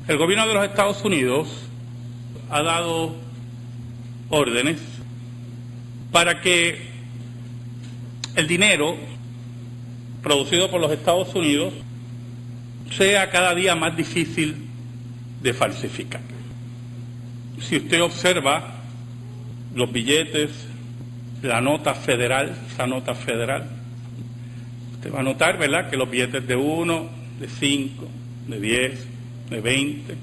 El gobierno de los Estados Unidos ha dado órdenes para que el dinero producido por los Estados Unidos sea cada día más difícil de falsificar. Si usted observa los billetes, la nota federal, esa nota federal, usted va a notar, ¿verdad?, que los billetes de 1, de 5, de 10, de 20,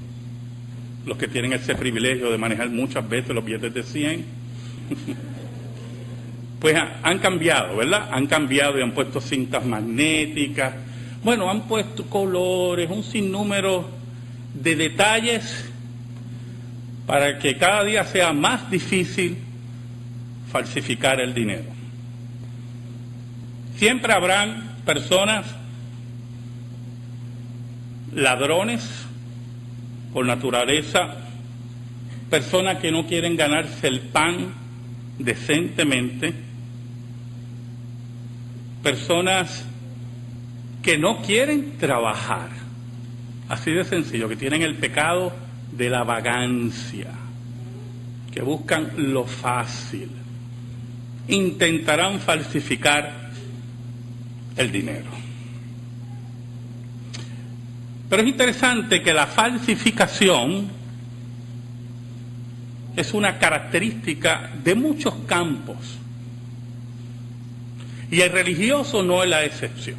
los que tienen ese privilegio de manejar muchas veces los billetes de 100, pues han cambiado, ¿verdad? Han cambiado y han puesto cintas magnéticas, bueno, han puesto colores, un sinnúmero de detalles para que cada día sea más difícil falsificar el dinero. Siempre habrán personas, ladrones por naturaleza, personas que no quieren ganarse el pan decentemente, personas que no quieren trabajar, así de sencillo, que tienen el pecado de la vagancia, que buscan lo fácil, intentarán falsificar el dinero. Pero es interesante que la falsificación es una característica de muchos campos y el religioso no es la excepción.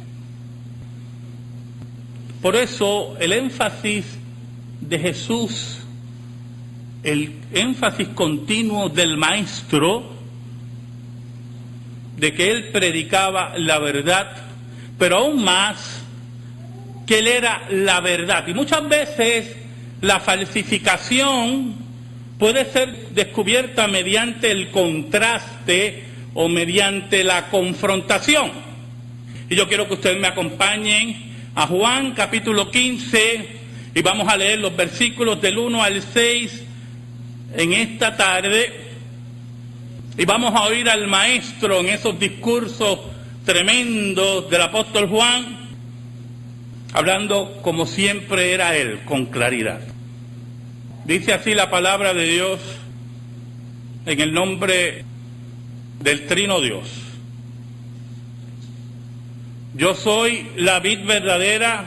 Por eso el énfasis de Jesús, el énfasis continuo del Maestro, de que Él predicaba la verdad, pero aún más que Él era la verdad. Y muchas veces la falsificación puede ser descubierta mediante el contraste o mediante la confrontación. Y yo quiero que ustedes me acompañen a Juan capítulo 15 y vamos a leer los versículos del 1 al 6 en esta tarde y vamos a oír al Maestro en esos discursos tremendos del apóstol Juan, hablando como siempre era Él, con claridad. Dice así la palabra de Dios en el nombre del Trino Dios. Yo soy la vid verdadera,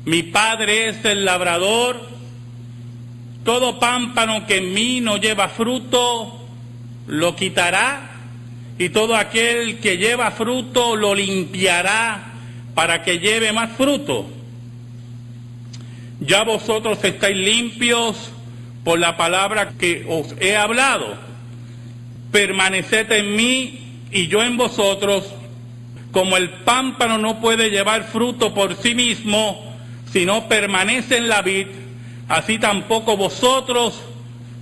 mi Padre es el labrador. Todo pámpano que en mí no lleva fruto, lo quitará, y todo aquel que lleva fruto lo limpiará para que lleve más fruto. Ya vosotros estáis limpios por la palabra que os he hablado. Permaneced en mí y yo en vosotros. Como el pámpano no puede llevar fruto por sí mismo, si no permanece en la vid, así tampoco vosotros,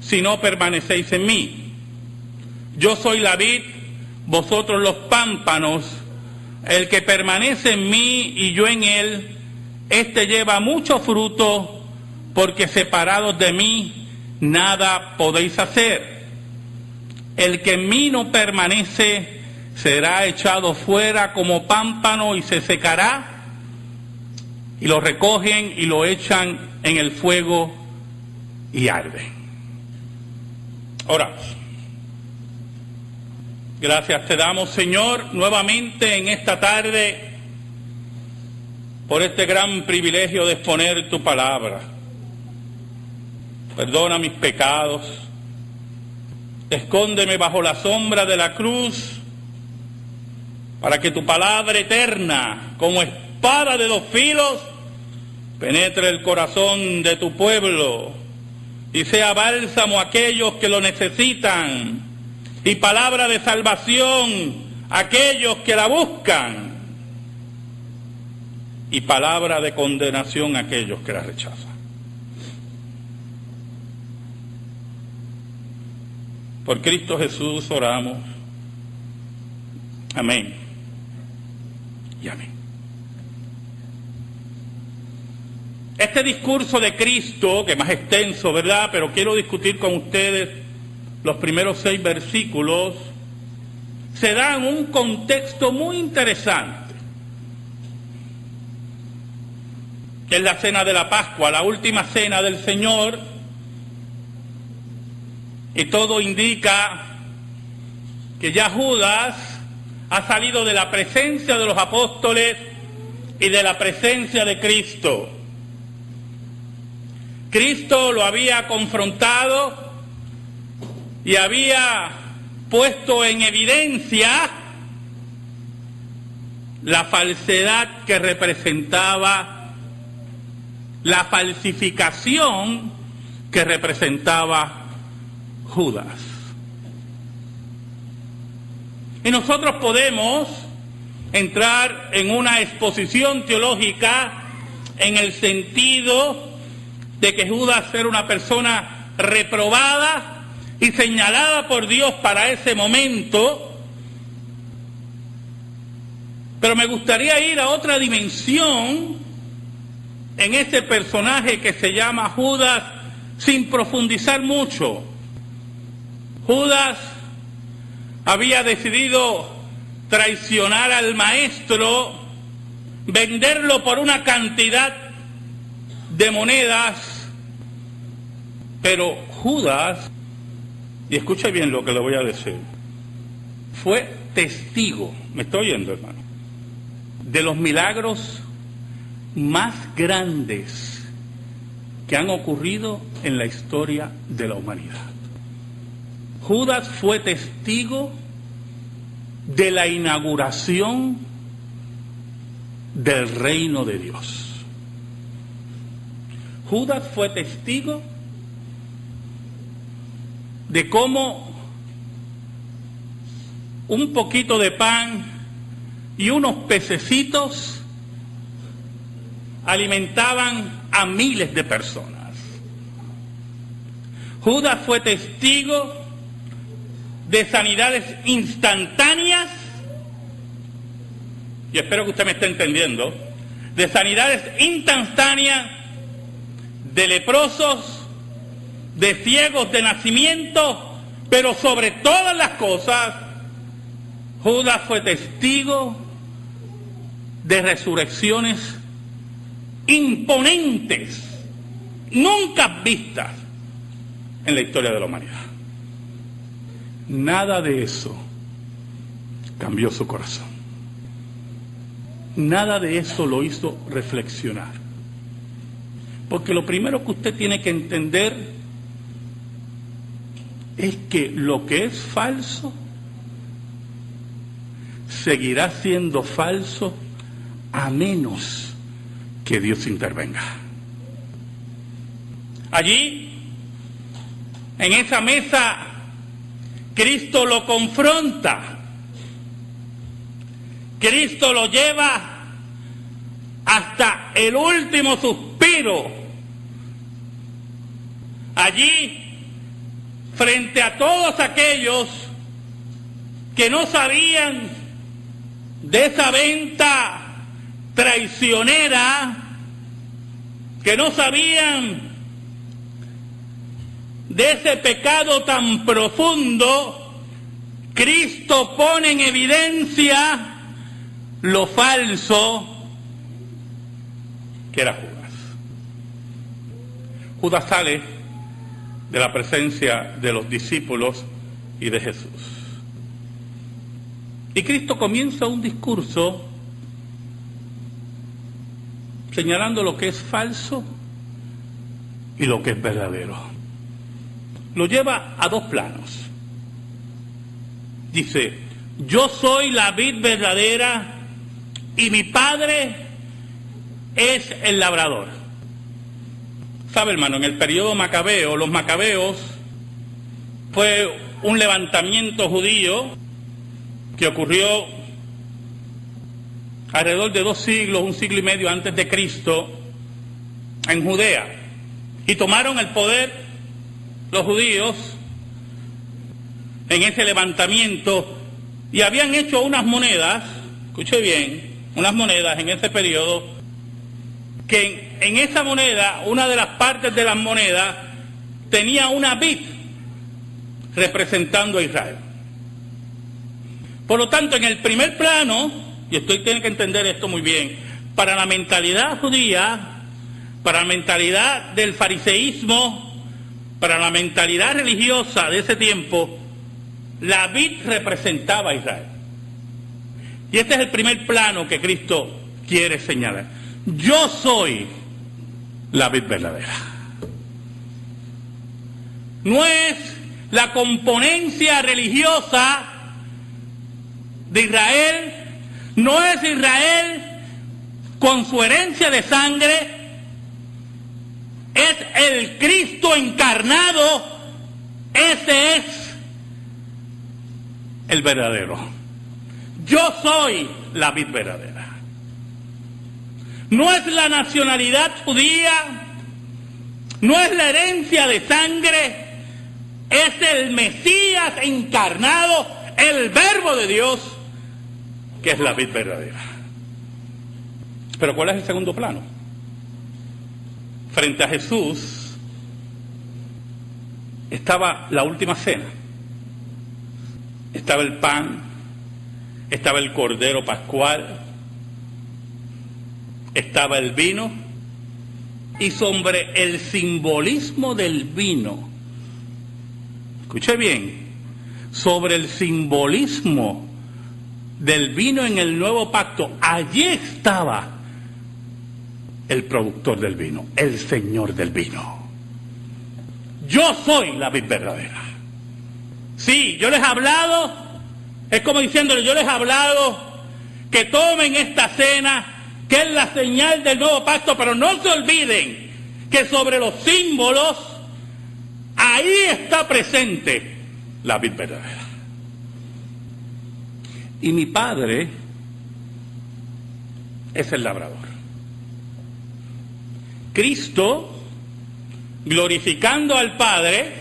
si no permanecéis en mí. Yo soy la vid, vosotros los pámpanos. El que permanece en mí y yo en él, éste lleva mucho fruto, porque separados de mí nada podéis hacer. El que en mí no permanece será echado fuera como pámpano y se secará, y lo recogen y lo echan en el fuego y arde. Oramos. Gracias te damos, Señor, nuevamente en esta tarde por este gran privilegio de exponer tu palabra. Perdona mis pecados, escóndeme bajo la sombra de la cruz, para que tu palabra eterna, como espada de dos filos, penetre el corazón de tu pueblo y sea bálsamo a aquellos que lo necesitan y palabra de salvación a aquellos que la buscan y palabra de condenación a aquellos que la rechazan. Por Cristo Jesús oramos. Amén y amén. Este discurso de Cristo, que es más extenso, ¿verdad?, pero quiero discutir con ustedes los primeros 6 versículos, se da en un contexto muy interesante. Es la cena de la Pascua, la última cena del Señor, y todo indica que ya Judas ha salido de la presencia de los apóstoles y de la presencia de Cristo. Cristo lo había confrontado y había puesto en evidencia la falsedad que representaba, la falsificación que representaba Judas. Y nosotros podemos entrar en una exposición teológica en el sentido de que Judas era una persona reprobada y señalada por Dios para ese momento, pero me gustaría ir a otra dimensión en ese personaje que se llama Judas sin profundizar mucho. Judas había decidido traicionar al maestro, venderlo por una cantidad de monedas, pero Judas, y escucha bien lo que le voy a decir, fue testigo, ¿me está oyendo, hermano?, de los milagros más grandes que han ocurrido en la historia de la humanidad. Judas fue testigo de la inauguración del reino de Dios. Judas fue testigo de cómo un poquito de pan y unos pececitos alimentaban a miles de personas. Judas fue testigo de sanidades instantáneas, y espero que usted me esté entendiendo, de sanidades instantáneas de leprosos, de ciegos de nacimiento, pero sobre todas las cosas, Judas fue testigo de resurrecciones imponentes, nunca vistas en la historia de la humanidad. Nada de eso cambió su corazón. Nada de eso lo hizo reflexionar. Porque lo primero que usted tiene que entender es que lo que es falso seguirá siendo falso a menos que Dios intervenga. Allí, en esa mesa, Cristo lo confronta. Cristo lo lleva hasta el último suspiro. Allí, frente a todos aquellos que no sabían de esa venta traicionera, que no sabían de ese pecado tan profundo, Cristo pone en evidencia lo falso que era Judas. Judas sale de la presencia de los discípulos y de Jesús. Y Cristo comienza un discurso señalando lo que es falso y lo que es verdadero. Lo lleva a dos planos. Dice, yo soy la vid verdadera y mi Padre es el labrador. Sabe, hermano, en el periodo macabeo, los macabeos fue un levantamiento judío que ocurrió alrededor de 2 siglos, 1 siglo y medio antes de Cristo, en Judea, y tomaron el poder los judíos en ese levantamiento, y habían hecho unas monedas, escuche bien, unas monedas en ese periodo, que en esa moneda, una de las partes de las monedas, tenía una vid representando a Israel. Por lo tanto, en el primer plano, y usted tiene que entender esto muy bien, para la mentalidad judía, Para la mentalidad del fariseísmo, para la mentalidad religiosa de ese tiempo, la vid representaba a Israel. Y este es el primer plano que Cristo quiere señalar. Yo soy la vid verdadera. No es la componencia religiosa de Israel, no es Israel con su herencia de sangre, es el Cristo encarnado, ese es el verdadero. Yo soy la vid verdadera. No es la nacionalidad judía, no es la herencia de sangre, es el Mesías encarnado, el Verbo de Dios, que es la vid verdadera. Pero ¿cuál es el segundo plano? Frente a Jesús estaba la última cena. Estaba el pan, estaba el cordero pascual, estaba el vino, y sobre el simbolismo del vino, escuche bien, sobre el simbolismo del vino en el nuevo pacto, allí estaba el productor del vino, el Señor del vino. Yo soy la vid verdadera. Sí, yo les he hablado, es como diciéndole, yo les he hablado que tomen esta cena, que es la señal del nuevo pacto, pero no se olviden que sobre los símbolos, ahí está presente la vid verdadera. Y mi Padre es el labrador. Cristo, glorificando al Padre,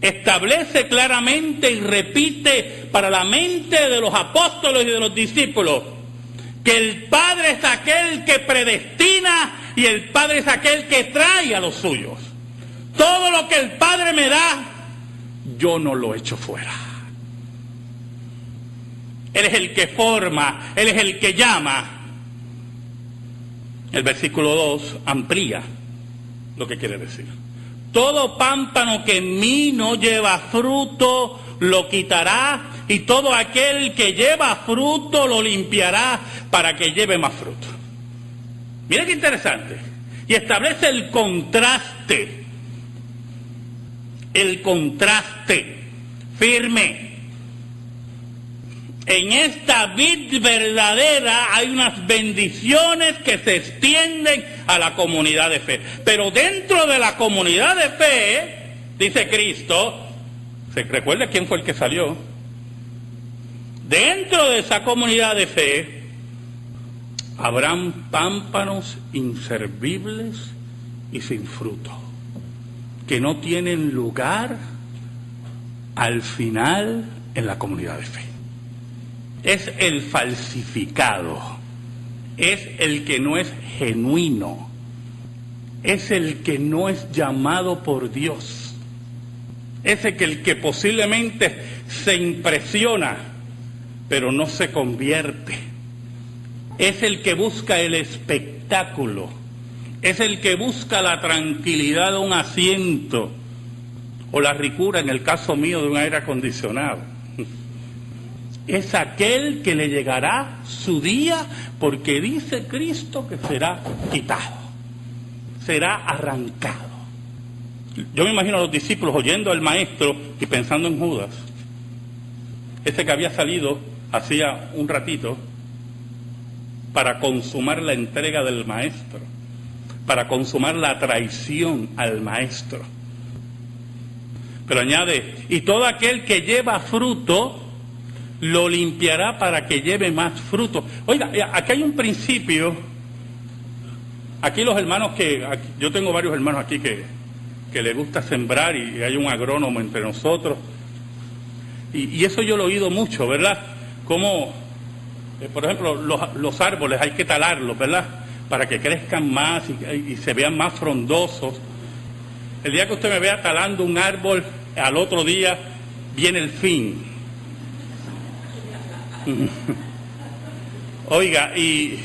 establece claramente y repite para la mente de los apóstoles y de los discípulos que el Padre es aquel que predestina y el Padre es aquel que trae a los suyos. Todo lo que el Padre me da, yo no lo echo fuera. Él es el que forma, Él es el que llama. El versículo 2 amplía lo que quiere decir. Todo pámpano que en mí no lleva fruto, lo quitará, y todo aquel que lleva fruto lo limpiará para que lleve más fruto. Mira qué interesante. Y establece el contraste firme. En esta vid verdadera hay unas bendiciones que se extienden a la comunidad de fe. Pero dentro de la comunidad de fe, dice Cristo, ¿se recuerda quién fue el que salió? Dentro de esa comunidad de fe, habrán pámpanos inservibles y sin fruto, que no tienen lugar al final en la comunidad de fe. Es el falsificado, es el que no es genuino, es el que no es llamado por Dios, es el que posiblemente se impresiona, pero no se convierte, es el que busca el espectáculo, es el que busca la tranquilidad de un asiento o la ricura, en el caso mío, de un aire acondicionado. Es aquel que le llegará su día, porque dice Cristo que será quitado, será arrancado. Yo me imagino a los discípulos oyendo al maestro y pensando en Judas, ese que había salido hacía un ratito para consumar la entrega del maestro, para consumar la traición al maestro. Pero añade, y todo aquel que lleva fruto lo limpiará para que lleve más fruto. Oiga, aquí hay un principio. Aquí los hermanos yo tengo varios hermanos aquí que les gusta sembrar, y hay un agrónomo entre nosotros. Y eso yo lo he oído mucho, ¿verdad? Como, por ejemplo, los árboles hay que talarlos, ¿verdad? Para que crezcan más y se vean más frondosos. El día que usted me vea talando un árbol, al otro día viene el fin. Oiga, y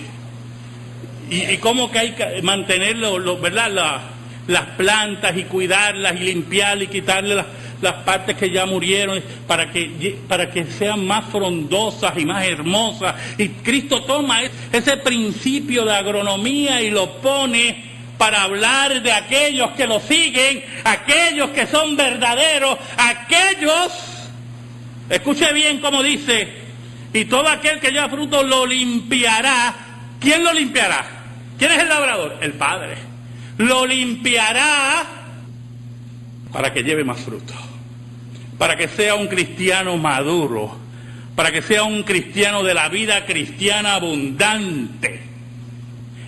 y cómo que hay que mantener ¿verdad? Las plantas y cuidarlas y limpiarlas y quitarle las partes que ya murieron para que sean más frondosas y más hermosas. Y Cristo toma ese principio de agronomía y lo pone para hablar de aquellos que lo siguen, aquellos que son verdaderos, aquellos, escuche bien cómo dice, y todo aquel que lleva fruto lo limpiará. ¿Quién lo limpiará? ¿Quién es el labrador? El Padre. Lo limpiará para que lleve más fruto, para que sea un cristiano maduro, para que sea un cristiano de la vida cristiana abundante.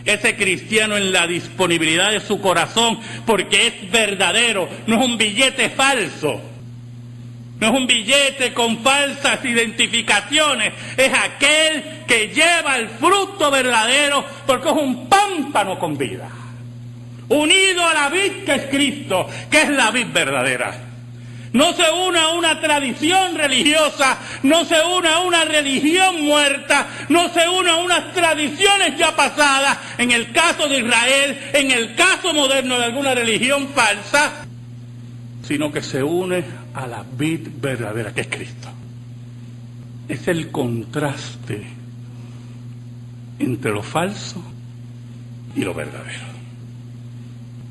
Ese cristiano en la disponibilidad de su corazón, porque es verdadero, no es un billete falso, no es un billete con falsas identificaciones, es aquel que lleva el fruto verdadero, porque es un pámpano con vida, unido a la vid que es Cristo, que es la vid verdadera. No se une a una tradición religiosa, no se une a una religión muerta, no se une a unas tradiciones ya pasadas, en el caso de Israel, en el caso moderno de alguna religión falsa, sino que se une a la vid verdadera, que es Cristo. Es el contraste entre lo falso y lo verdadero.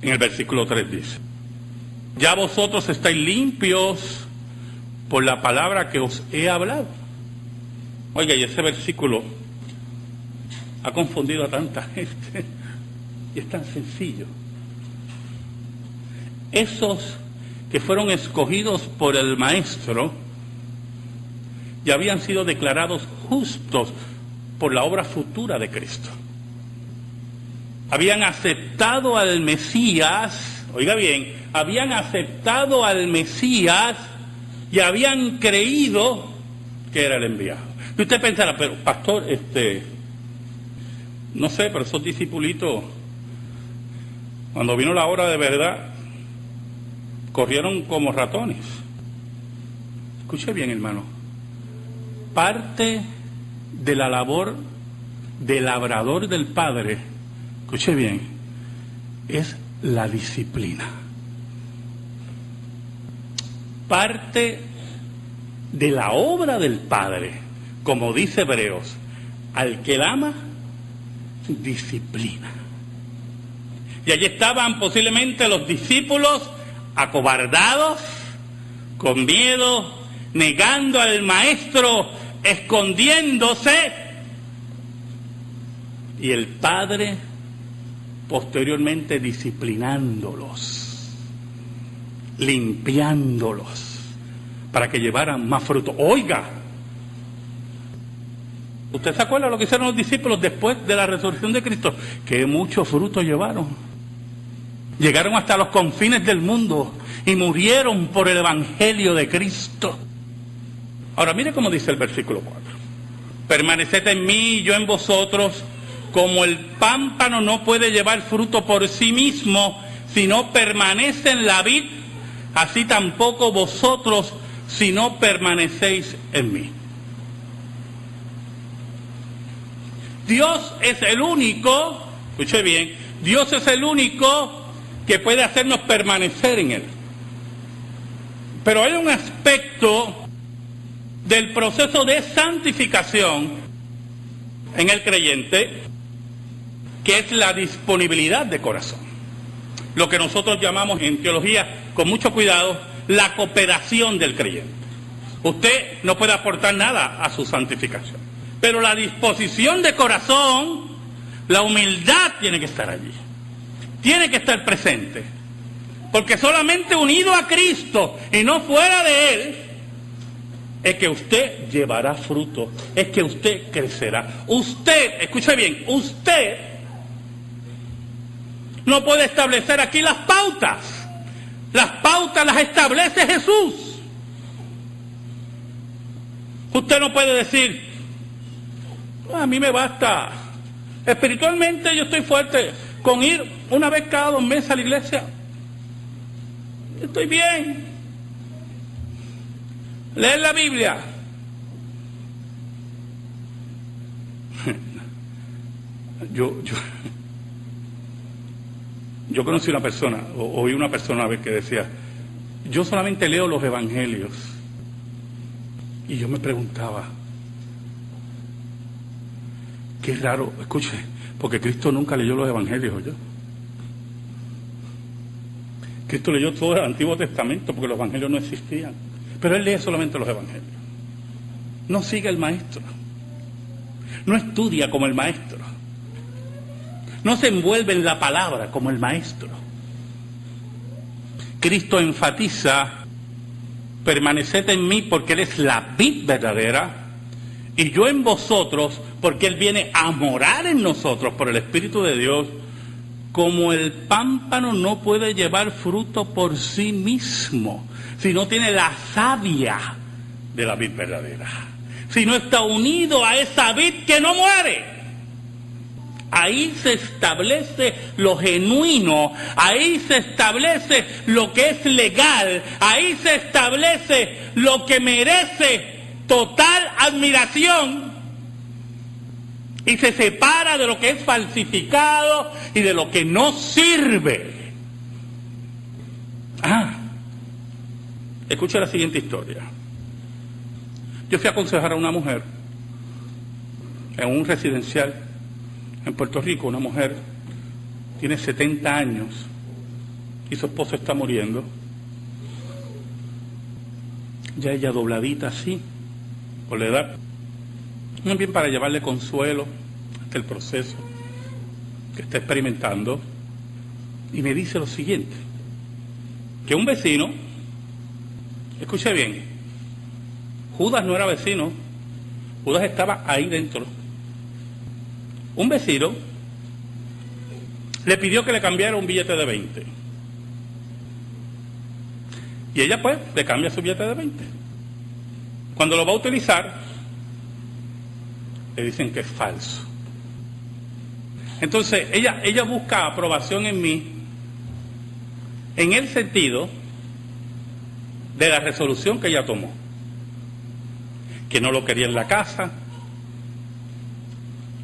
En el versículo 3 dice: ya vosotros estáis limpios por la palabra que os he hablado. Oiga, y ese versículo ha confundido a tanta gente, y es tan sencillo. Esos que fueron escogidos por el Maestro ya habían sido declarados justos por la obra futura de Cristo. Habían aceptado al Mesías, oiga bien, habían aceptado al Mesías y habían creído que era el enviado. Y usted pensará, pero pastor, no sé, pero esos discipulitos, cuando vino la hora de verdad, corrieron como ratones. Escuche bien, hermano. Parte de la labor del labrador del Padre, escuche bien, es la disciplina. Parte de la obra del Padre, como dice Hebreos, al que él ama, disciplina. Y allí estaban posiblemente los discípulos acobardados, con miedo, negando al Maestro, escondiéndose, y el Padre posteriormente disciplinándolos, limpiándolos, para que llevaran más fruto. Oiga, ¿usted se acuerda lo que hicieron los discípulos después de la resurrección de Cristo? Que mucho fruto llevaron. Llegaron hasta los confines del mundo y murieron por el Evangelio de Cristo. Ahora mire cómo dice el versículo 4. Permaneced en mí y yo en vosotros, como el pámpano no puede llevar fruto por sí mismo, si no permanece en la vid, así tampoco vosotros, si no permanecéis en mí. Dios es el único, escuche bien, Dios es el único que puede hacernos permanecer en Él. Pero hay un aspecto del proceso de santificación en el creyente, que es la disponibilidad de corazón. Lo que nosotros llamamos en teología, con mucho cuidado, la cooperación del creyente. Usted no puede aportar nada a su santificación, pero la disposición de corazón, la humildad tiene que estar allí. Tiene que estar presente, porque solamente unido a Cristo y no fuera de Él es que usted llevará fruto, es que usted crecerá. Usted, escuche bien, usted no puede establecer aquí las pautas las establece Jesús. Usted no puede decir, a mí me basta, espiritualmente yo estoy fuerte, con ir una vez cada 2 meses a la iglesia, estoy bien. Leer la Biblia. Yo conocí una persona, oí una persona una vez que decía, yo solamente leo los evangelios. Y yo me preguntaba, qué raro, escuche, porque Cristo nunca leyó los evangelios, ¿oyó? Cristo leyó todo el Antiguo Testamento porque los evangelios no existían. Pero Él lee solamente los evangelios. No sigue el maestro. No estudia como el maestro. No se envuelve en la palabra como el maestro. Cristo enfatiza, permaneced en mí porque Él es la vid verdadera y yo en vosotros porque Él viene a morar en nosotros por el Espíritu de Dios. Como el pámpano no puede llevar fruto por sí mismo si no tiene la savia de la vid verdadera, si no está unido a esa vid que no muere. Ahí se establece lo genuino, ahí se establece lo que es legal, ahí se establece lo que merece total admiración y se separa de lo que es falsificado y de lo que no sirve. Escucha la siguiente historia. Yo fui a aconsejar a una mujer en un residencial en Puerto Rico. Una mujer tiene 70 años y su esposo está muriendo. Ya ella dobladita así, por la edad. Muy bien, para llevarle consuelo hasta el proceso que está experimentando. Y me dice lo siguiente, que un vecino, escuche bien, Judas no era vecino, Judas estaba ahí dentro. Un vecino le pidió que le cambiara un billete de 20. Y ella pues le cambia su billete de 20. Cuando lo va a utilizar, le dicen que es falso. Entonces ella busca aprobación en mí, en el sentido de la resolución que ella tomó, que no lo quería en la casa,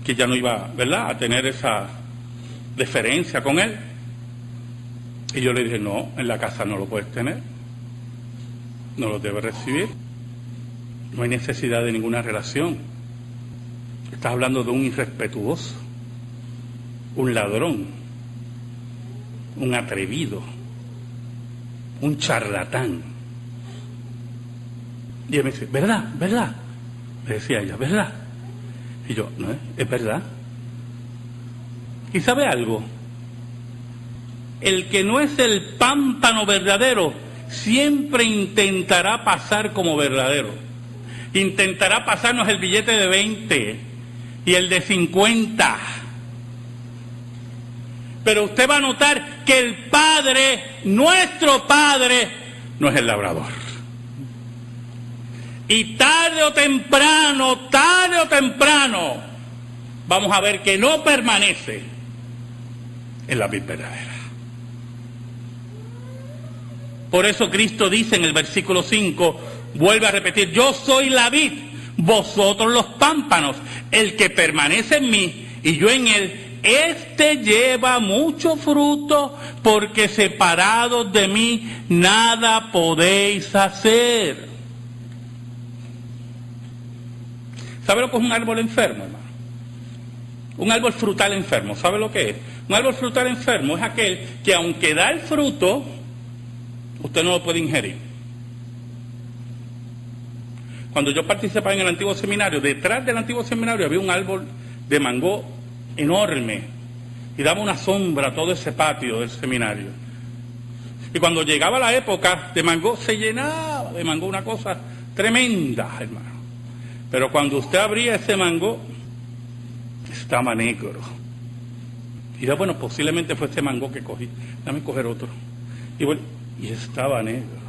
que ya no iba, ¿verdad?, a tener esa deferencia con él. Y yo le dije, no, en la casa no lo puedes tener, no lo debes recibir, no hay necesidad de ninguna relación. Estás hablando de un irrespetuoso, un ladrón, un atrevido, un charlatán. Y ella me dice, ¿verdad? ¿Verdad? Me decía ella, ¿verdad? Y yo, no, es verdad. ¿Y sabe algo? El que no es el pámpano verdadero siempre intentará pasar como verdadero. Intentará pasarnos el billete de 20 y el de 50. Pero usted va a notar que el Padre, nuestro Padre, no es el labrador. Y tarde o temprano, vamos a ver que no permanece en la vid verdadera. Por eso Cristo dice en el versículo 5, vuelve a repetir, yo soy la vid, vosotros los pámpanos, el que permanece en mí y yo en él, este lleva mucho fruto, porque separados de mí nada podéis hacer. ¿Sabe lo que es un árbol enfermo, hermano? Un árbol frutal enfermo, ¿sabe lo que es? Un árbol frutal enfermo es aquel que aunque da el fruto, usted no lo puede ingerir. Cuando yo participaba en el antiguo seminario, detrás del antiguo seminario había un árbol de mango enorme y daba una sombra a todo ese patio del seminario. Y cuando llegaba la época de mango, se llenaba de mango, una cosa tremenda, hermano. Pero cuando usted abría ese mango, estaba negro. Y yo, bueno, posiblemente fue ese mango que cogí, dame coger otro. Y bueno, y estaba negro.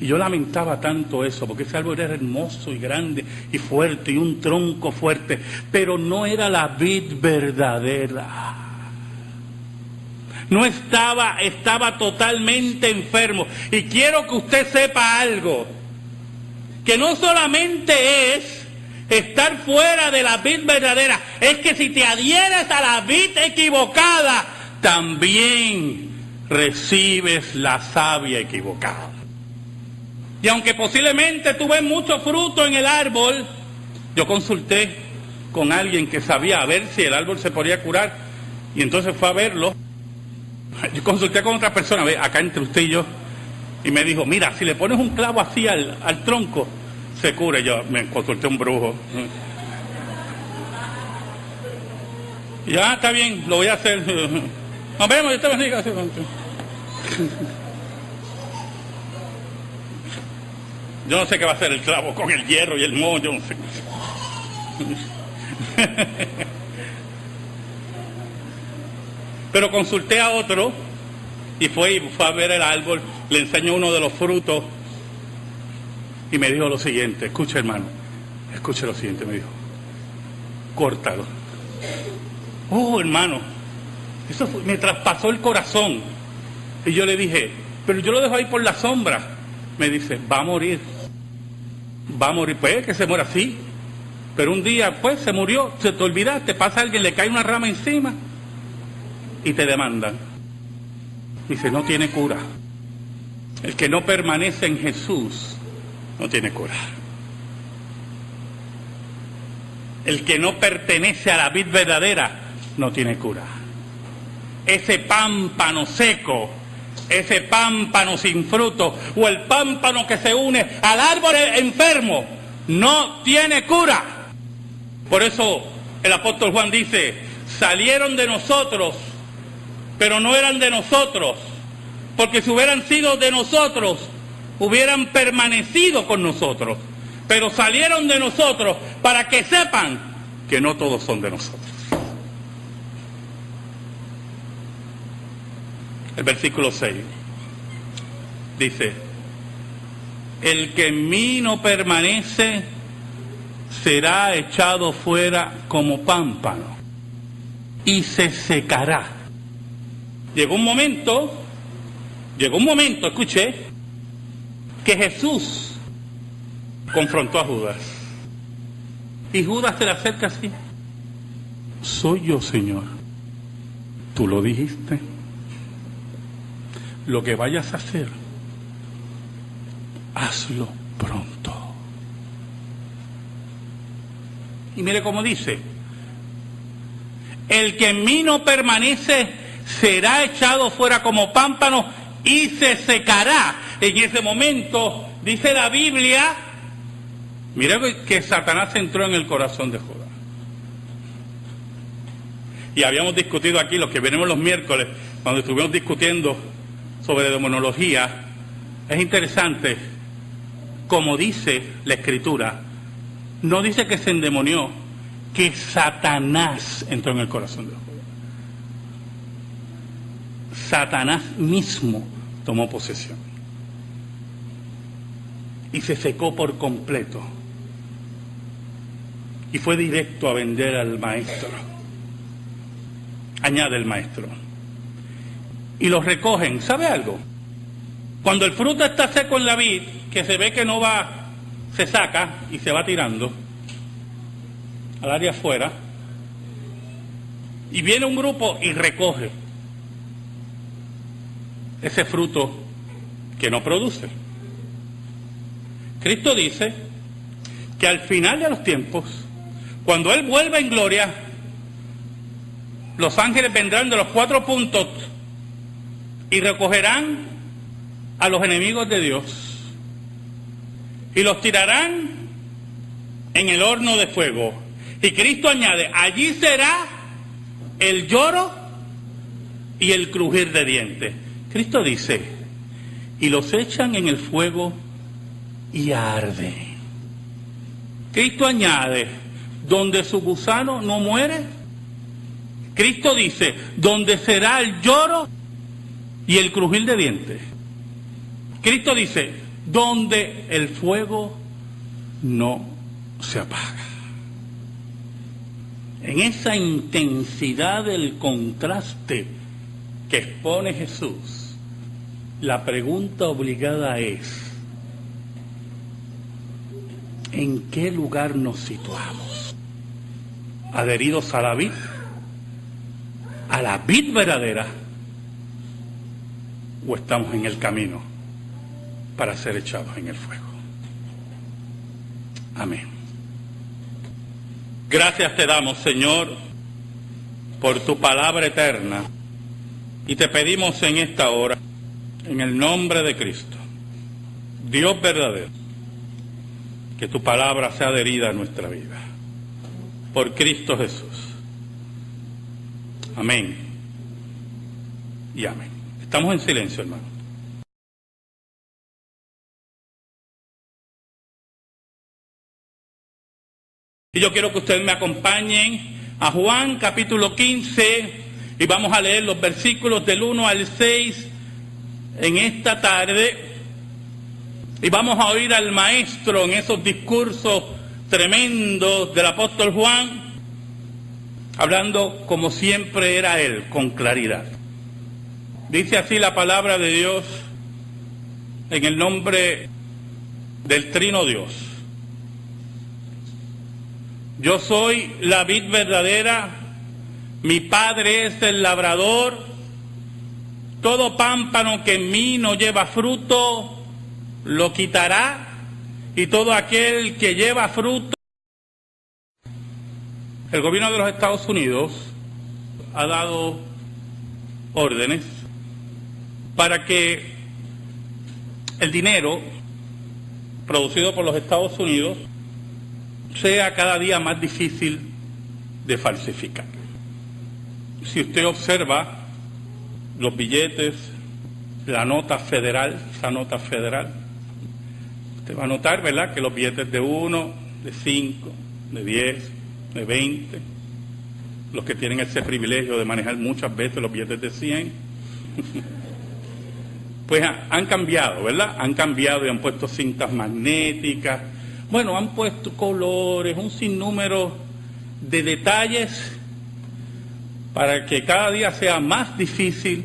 Y yo lamentaba tanto eso, porque ese árbol era hermoso y grande y fuerte, y un tronco fuerte, pero no era la vid verdadera. No estaba totalmente enfermo. Y quiero que usted sepa algo, que no solamente es estar fuera de la vid verdadera es que si te adhieres a la vid equivocada, también recibes la savia equivocada. Y aunque posiblemente tú ves mucho fruto en el árbol, yo consulté con alguien que sabía a ver si el árbol se podía curar, y entonces fue a verlo. Yo consulté con otra persona, acá entre usted y yo, y me dijo, mira, si le pones un clavo así al tronco, se cura. Yo me consulté a un brujo. Y ya, está bien, lo voy a hacer. Nos vemos, Dios te bendiga. Yo no sé qué va a hacer el clavo con el hierro y el moho, yo no sé. Pero consulté a otro y fue a ver el árbol, le enseñó uno de los frutos y me dijo lo siguiente: escuche, hermano, escuche lo siguiente, me dijo, córtalo. Oh, hermano, eso me traspasó el corazón. Y yo le dije, pero yo lo dejo ahí por la sombra. Me dice, va a morir, puede que se muera así, pero un día pues se murió, se te olvidaste, pasa alguien, le cae una rama encima y te demandan. Dice, no tiene cura. El que no permanece en Jesús no tiene cura. El que no pertenece a la vid verdadera no tiene cura. Ese pámpano seco, ese pámpano sin fruto, o el pámpano que se une al árbol enfermo, no tiene cura. Por eso el apóstol Juan dice, salieron de nosotros, pero no eran de nosotros, porque si hubieran sido de nosotros, hubieran permanecido con nosotros, pero salieron de nosotros para que sepan que no todos son de nosotros. El versículo 6 dice, el que en mí no permanece será echado fuera como pámpano y se secará. Llegó un momento, escuché, que Jesús confrontó a Judas. Y Judas se le acerca así, soy yo, Señor, tú lo dijiste. Lo que vayas a hacer, hazlo pronto. Y mire cómo dice, el que en mí no permanece será echado fuera como pámpano y se secará. En ese momento, dice la Biblia, mira que Satanás entró en el corazón de Judas. Y habíamos discutido aquí, los que venimos los miércoles, cuando estuvimos discutiendo sobre demonología, es interesante, como dice la Escritura, no dice que se endemonió, que Satanás entró en el corazón de Judas. Satanás mismo tomó posesión y se secó por completo y fue directo a vender al maestro. Añade el maestro. Y los recogen. ¿Sabe algo? Cuando el fruto está seco en la vid, que se ve que no va, se saca y se va tirando al área afuera, y viene un grupo y recoge ese fruto que no produce. Cristo dice que al final de los tiempos, cuando Él vuelva en gloria, los ángeles vendrán de los 4 puntos y recogerán a los enemigos de Dios y los tirarán en el horno de fuego. Y Cristo añade, allí será el lloro y el crujir de dientes. Cristo dice, y los echan en el fuego y arde. Cristo añade, donde su gusano no muere. Cristo dice, donde será el lloro y el crujir de dientes. Cristo dice, donde el fuego no se apaga. En esa intensidad del contraste que expone Jesús, la pregunta obligada es, ¿En qué lugar nos situamos? ¿Adheridos a la vid verdadera? ¿O estamos en el camino para ser echados en el fuego? Amén. Gracias te damos, Señor, por tu palabra eterna, y te pedimos en esta hora, en el nombre de Cristo, Dios verdadero, que tu palabra sea adherida a nuestra vida. Por Cristo Jesús. Amén y amén. Estamos en silencio, hermano. Y yo quiero que ustedes me acompañen a Juan capítulo 15 y vamos a leer los versículos del 1 al 6 en esta tarde. Y vamos a oír al maestro en esos discursos tremendos del apóstol Juan, hablando como siempre era él, con claridad. Dice así la palabra de Dios en el nombre del Trino Dios. Yo soy la vid verdadera, mi Padre es el labrador. Todo pámpano que en mí no lleva fruto, lo quitará, y todo aquel que lleva fruto. El gobierno de los Estados Unidos ha dado órdenes para que el dinero producido por los Estados Unidos sea cada día más difícil de falsificar. Si usted observa los billetes, la nota federal, esa nota federal, usted va a notar, ¿verdad?, que los billetes de 1, de 5, de 10, de 20, los que tienen ese privilegio de manejar muchas veces los billetes de 100, pues han cambiado, ¿verdad? Han cambiado y han puesto cintas magnéticas, bueno, han puesto colores, un sinnúmero de detalles para que cada día sea más difícil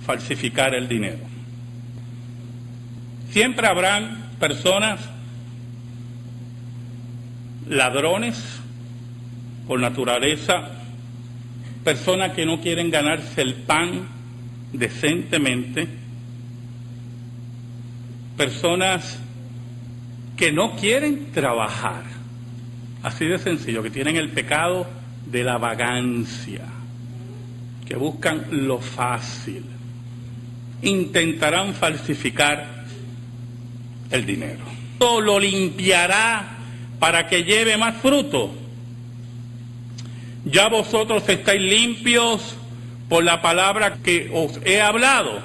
falsificar el dinero. Siempre habrán personas, ladrones por naturaleza, personas que no quieren ganarse el pan decentemente, personas que no quieren trabajar, así de sencillo, que tienen el pecado de la vagancia, que buscan lo fácil, intentarán falsificar el dinero. Todo lo limpiará para que lleve más fruto. Ya vosotros estáis limpios por la palabra que os he hablado.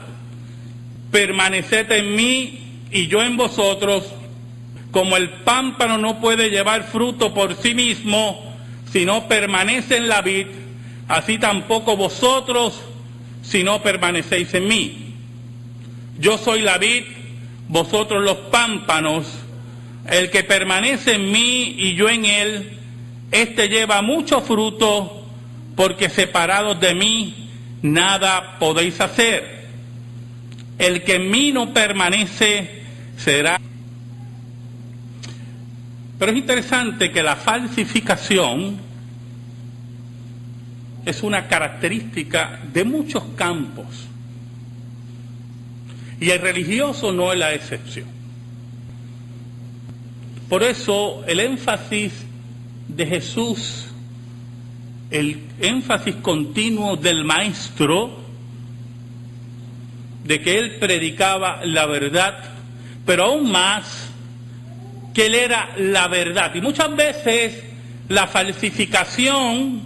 Permaneced en mí y yo en vosotros. Como el pámpano no puede llevar fruto por sí mismo, si no permanece en la vid, así tampoco vosotros, si no permanecéis en mí. Yo soy la vid, vosotros los pámpanos. El que permanece en mí y yo en él, éste lleva mucho fruto, porque separados de mí nada podéis hacer. El que en mí no permanece será. Pero es interesante que la falsificación es una característica de muchos campos, y el religioso no es la excepción. Por eso el énfasis de Jesús, el énfasis continuo del Maestro, de que Él predicaba la verdad, pero aún más, que Él era la verdad. Y muchas veces la falsificación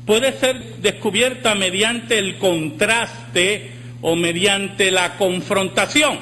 puede ser descubierta mediante el contraste o mediante la confrontación.